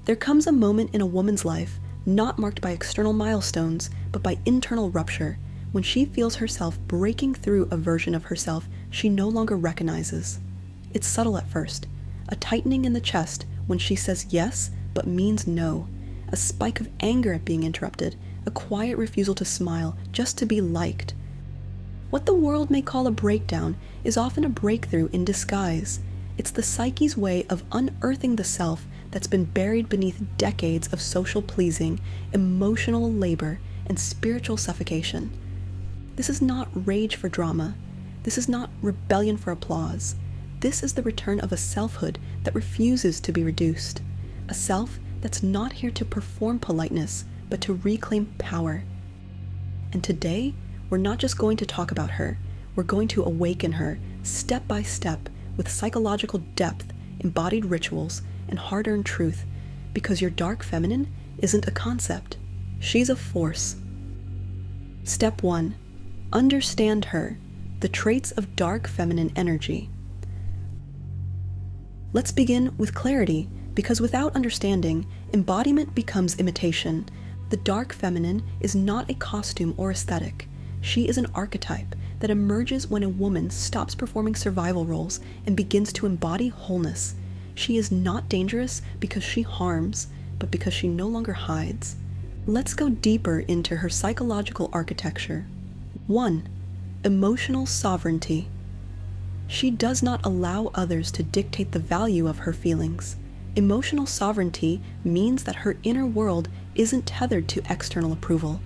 There comes a moment in a woman's life, not marked by external milestones, but by internal rupture, when she feels herself breaking through a version of herself she no longer recognizes. It's subtle at first, a tightening in the chest when she says yes but means no, a spike of anger at being interrupted, a quiet refusal to smile just to be liked. What the world may call a breakdown is often a breakthrough in disguise. It's the psyche's way of unearthing the self that's been buried beneath decades of social pleasing, emotional labor, and spiritual suffocation. This is not rage for drama. This is not rebellion for applause. This is the return of a selfhood that refuses to be reduced. A self that's not here to perform politeness, but to reclaim power. And today, we're not just going to talk about her. We're going to awaken her, step by step, with psychological depth, embodied rituals, and hard-earned truth, because your dark feminine isn't a concept. She's a force. Step 1. Understand her, the traits of dark feminine energy. Let's begin with clarity, because without understanding, embodiment becomes imitation. The dark feminine is not a costume or aesthetic. She is an archetype that emerges when a woman stops performing survival roles and begins to embody wholeness. She is not dangerous because she harms, but because she no longer hides. Let's go deeper into her psychological architecture. 1. Emotional sovereignty. She does not allow others to dictate the value of her feelings. Emotional sovereignty means that her inner world isn't tethered to external approval.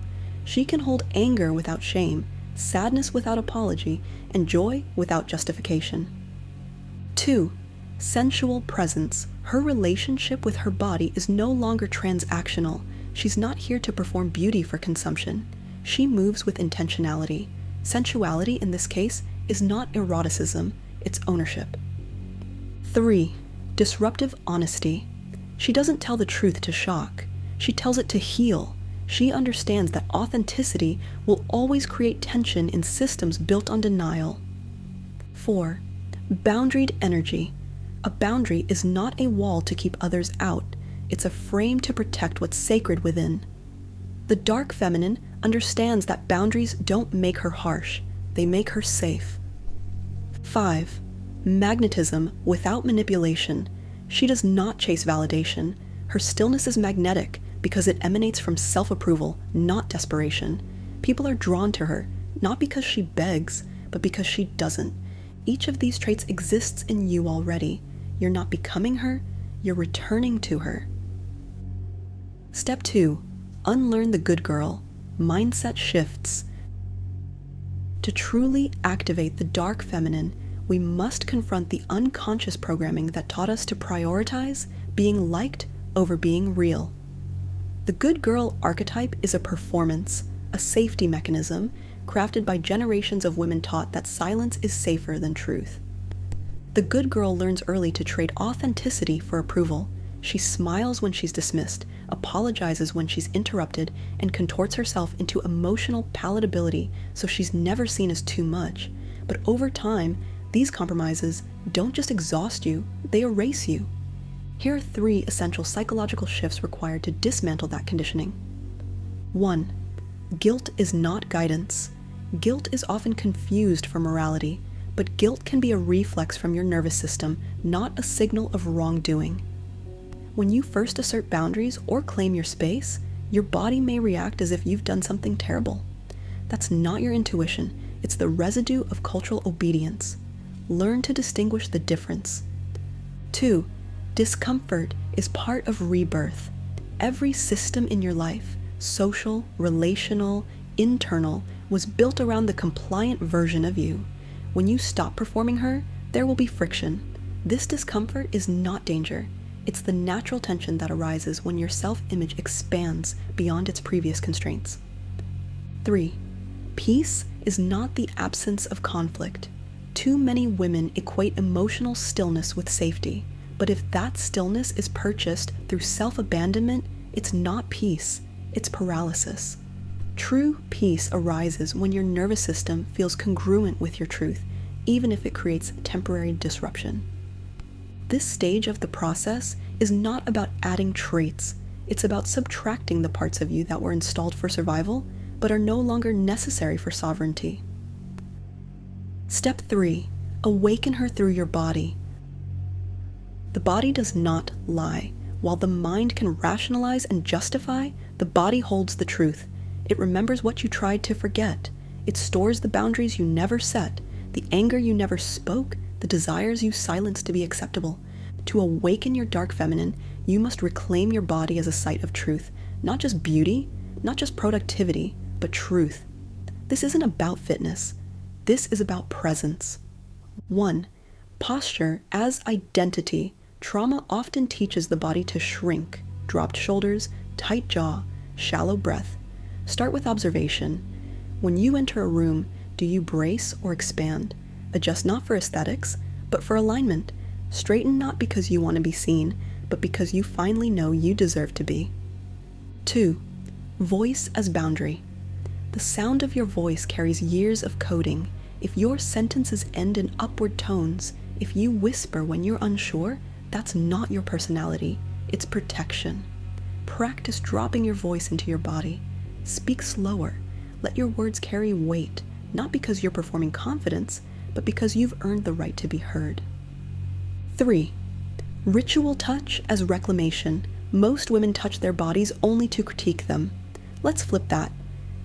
She can hold anger without shame, sadness without apology, and joy without justification. 2. Sensual presence. Her relationship with her body is no longer transactional. She's not here to perform beauty for consumption. She moves with intentionality. Sensuality, in this case, is not eroticism, it's ownership. 3. Disruptive honesty. She doesn't tell the truth to shock. She tells it to heal. She understands that authenticity will always create tension in systems built on denial. 4. Boundaried energy. A boundary is not a wall to keep others out. It's a frame to protect what's sacred within. The dark feminine understands that boundaries don't make her harsh. They make her safe. 5. Magnetism without manipulation. She does not chase validation. Her stillness is magnetic because it emanates from self-approval, not desperation. People are drawn to her, not because she begs, but because she doesn't. Each of these traits exists in you already. You're not becoming her, you're returning to her. Step 2. Unlearn the good girl. Mindset shifts. To truly activate the dark feminine, we must confront the unconscious programming that taught us to prioritize being liked over being real. The good girl archetype is a performance, a safety mechanism, crafted by generations of women taught that silence is safer than truth. The good girl learns early to trade authenticity for approval. She smiles when she's dismissed, apologizes when she's interrupted, and contorts herself into emotional palatability so she's never seen as too much. But over time, these compromises don't just exhaust you, they erase you. Here are 3 essential psychological shifts required to dismantle that conditioning. 1. Guilt is not guidance. Guilt is often confused for morality, but guilt can be a reflex from your nervous system, not a signal of wrongdoing. When you first assert boundaries or claim your space, your body may react as if you've done something terrible. That's not your intuition, it's the residue of cultural obedience. Learn to distinguish the difference. 2. Discomfort is part of rebirth. Every system in your life, social, relational, internal, was built around the compliant version of you. When you stop performing her, there will be friction. This discomfort is not danger. It's the natural tension that arises when your self-image expands beyond its previous constraints. 3. Peace is not the absence of conflict. Too many women equate emotional stillness with safety, but if that stillness is purchased through self-abandonment, it's not peace, it's paralysis. True peace arises when your nervous system feels congruent with your truth, even if it creates temporary disruption. This stage of the process is not about adding traits. It's about subtracting the parts of you that were installed for survival, but are no longer necessary for sovereignty. Step 3. Awaken her through your body. The body does not lie. While the mind can rationalize and justify, the body holds the truth. It remembers what you tried to forget. It stores the boundaries you never set, the anger you never spoke, the desires you silenced to be acceptable. To awaken your dark feminine, you must reclaim your body as a site of truth, not just beauty, not just productivity, but truth. This isn't about fitness. This is about presence. 1. Posture as identity. Trauma often teaches the body to shrink. Dropped shoulders, tight jaw, shallow breath. Start with observation. When you enter a room, do you brace or expand? Adjust not for aesthetics, but for alignment. Straighten not because you want to be seen, but because you finally know you deserve to be. 2. Voice as boundary. The sound of your voice carries years of coding. If your sentences end in upward tones, if you whisper when you're unsure, that's not your personality, it's protection. Practice dropping your voice into your body. Speak slower. Let your words carry weight, not because you're performing confidence, but because you've earned the right to be heard. 3. Ritual touch as reclamation. Most women touch their bodies only to critique them. Let's flip that.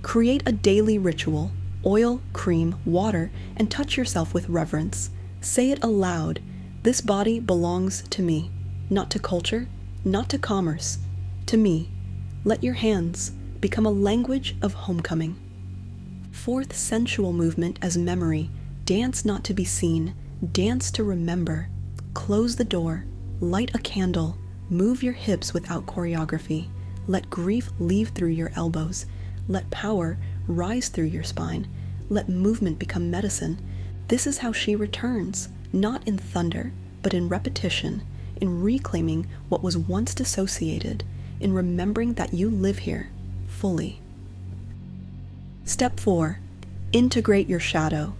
Create a daily ritual. Oil, cream, water, and touch yourself with reverence. Say it aloud. This body belongs to me. Not to culture, not to commerce. To me. Let your hands become a language of homecoming. 4th, sensual movement as memory. Dance not to be seen. Dance to remember. Close the door. Light a candle. Move your hips without choreography. Let grief leave through your elbows. Let power rise through your spine. Let movement become medicine. This is how she returns, not in thunder, but in repetition, in reclaiming what was once dissociated, in remembering that you live here, fully. Step 4. Integrate your shadow.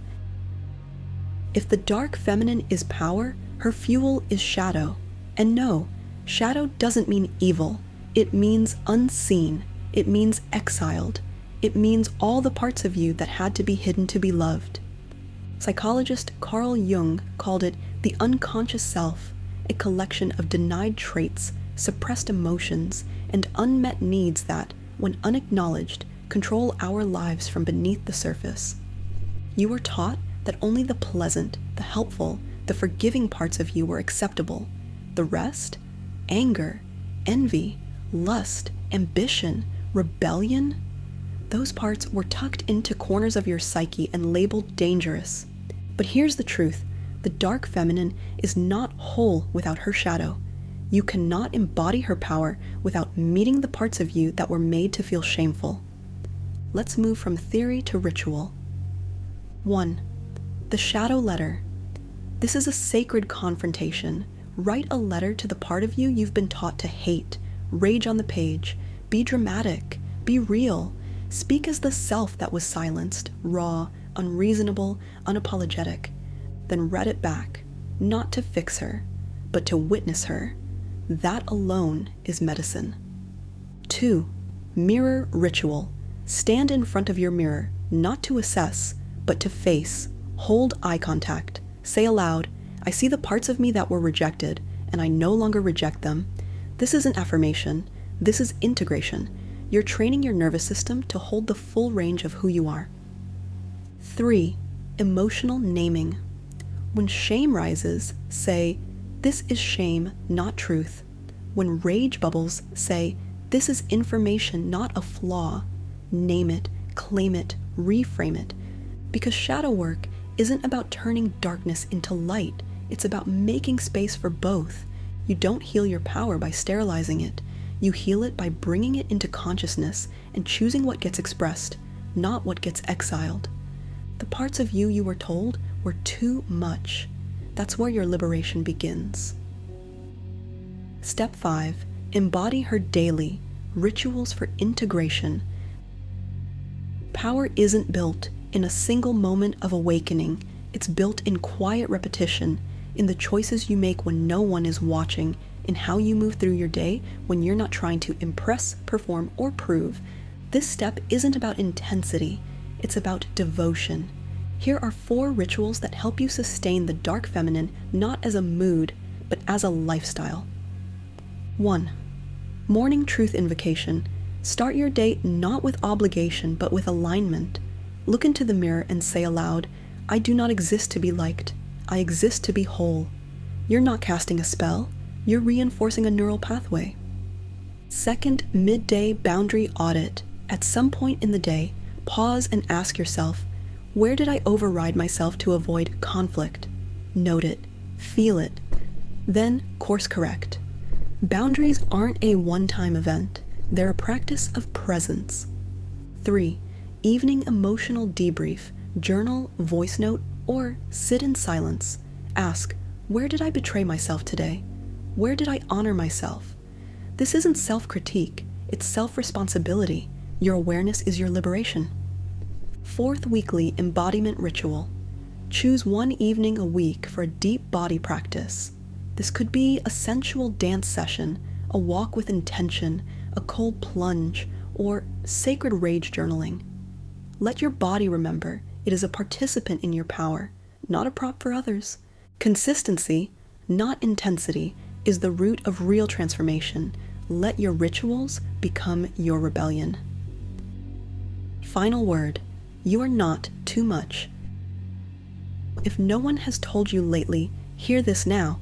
If the dark feminine is power, her fuel is shadow. And no, shadow doesn't mean evil. It means unseen. It means exiled. It means all the parts of you that had to be hidden to be loved. Psychologist Carl Jung called it the unconscious self, a collection of denied traits, suppressed emotions, and unmet needs that, when unacknowledged, control our lives from beneath the surface. You were taught that only the pleasant, the helpful, the forgiving parts of you were acceptable. The rest, anger, envy, lust, ambition, rebellion, those parts were tucked into corners of your psyche and labeled dangerous. But here's the truth. The dark feminine is not whole without her shadow. You cannot embody her power without meeting the parts of you that were made to feel shameful. Let's move from theory to ritual. 1. The shadow letter. This is a sacred confrontation. Write a letter to the part of you you've been taught to hate. Rage on the page. Be dramatic. Be real. Speak as the self that was silenced, raw, unreasonable, unapologetic. Then read it back, not to fix her, but to witness her. That alone is medicine. 2. Mirror ritual. Stand in front of your mirror, not to assess, but to face. Hold eye contact. Say aloud, I see the parts of me that were rejected, and I no longer reject them. This isn't affirmation. This is integration. You're training your nervous system to hold the full range of who you are. 3. Emotional naming. When shame rises, say, this is shame, not truth. When rage bubbles, say, this is information, not a flaw. Name it, claim it, reframe it. Because shadow work isn't about turning darkness into light. It's about making space for both. You don't heal your power by sterilizing it. You heal it by bringing it into consciousness and choosing what gets expressed, not what gets exiled. The parts of you were told were too much. That's where your liberation begins. Step 5. Embody her daily. Rituals for integration. Power isn't built in a single moment of awakening. It's built in quiet repetition, in the choices you make when no one is watching, in how you move through your day when you're not trying to impress, perform, or prove. This step isn't about intensity, it's about devotion. Here are 4 rituals that help you sustain the dark feminine not as a mood, but as a lifestyle. 1. Morning truth invocation. Start your day not with obligation, but with alignment. Look into the mirror and say aloud, "I do not exist to be liked. I exist to be whole." You're not casting a spell, you're reinforcing a neural pathway. 2nd, midday boundary audit. At some point in the day, pause and ask yourself, where did I override myself to avoid conflict? Note it, feel it, then course correct. Boundaries aren't a one-time event, they're a practice of presence. 3, evening emotional debrief. Journal, voice note, or sit in silence. Ask, where did I betray myself today? Where did I honor myself? This isn't self-critique, it's self-responsibility. Your awareness is your liberation. 4th weekly embodiment ritual. Choose one evening a week for a deep body practice. This could be a sensual dance session, a walk with intention, a cold plunge, or sacred rage journaling. Let your body remember it is a participant in your power, not a prop for others. Consistency, not intensity, is the root of real transformation. Let your rituals become your rebellion. Final word, you are not too much. If no one has told you lately, hear this now.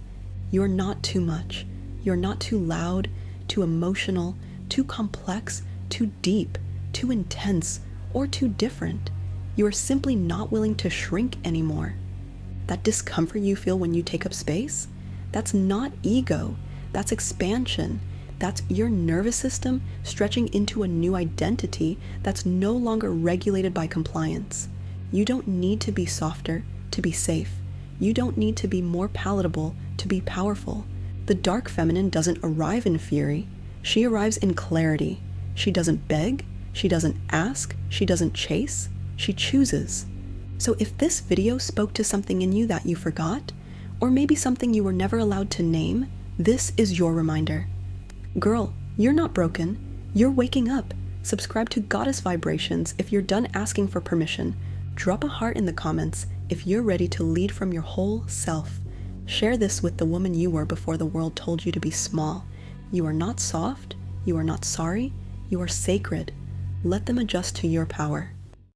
You're not too much. You're not too loud, too emotional, too complex, too deep, too intense, or too different. You are simply not willing to shrink anymore. That discomfort you feel when you take up space, that's not ego, that's expansion. That's your nervous system stretching into a new identity that's no longer regulated by compliance. You don't need to be softer to be safe. You don't need to be more palatable to be powerful. The dark feminine doesn't arrive in fury. She arrives in clarity. She doesn't beg. She doesn't ask. She doesn't chase. She chooses. So if this video spoke to something in you that you forgot, or maybe something you were never allowed to name, this is your reminder. Girl, you're not broken. You're waking up. Subscribe to Goddess Vibrations if you're done asking for permission. Drop a heart in the comments if you're ready to lead from your whole self. Share this with the woman you were before the world told you to be small. You are not soft. You are not sorry. You are sacred. Let them adjust to your power.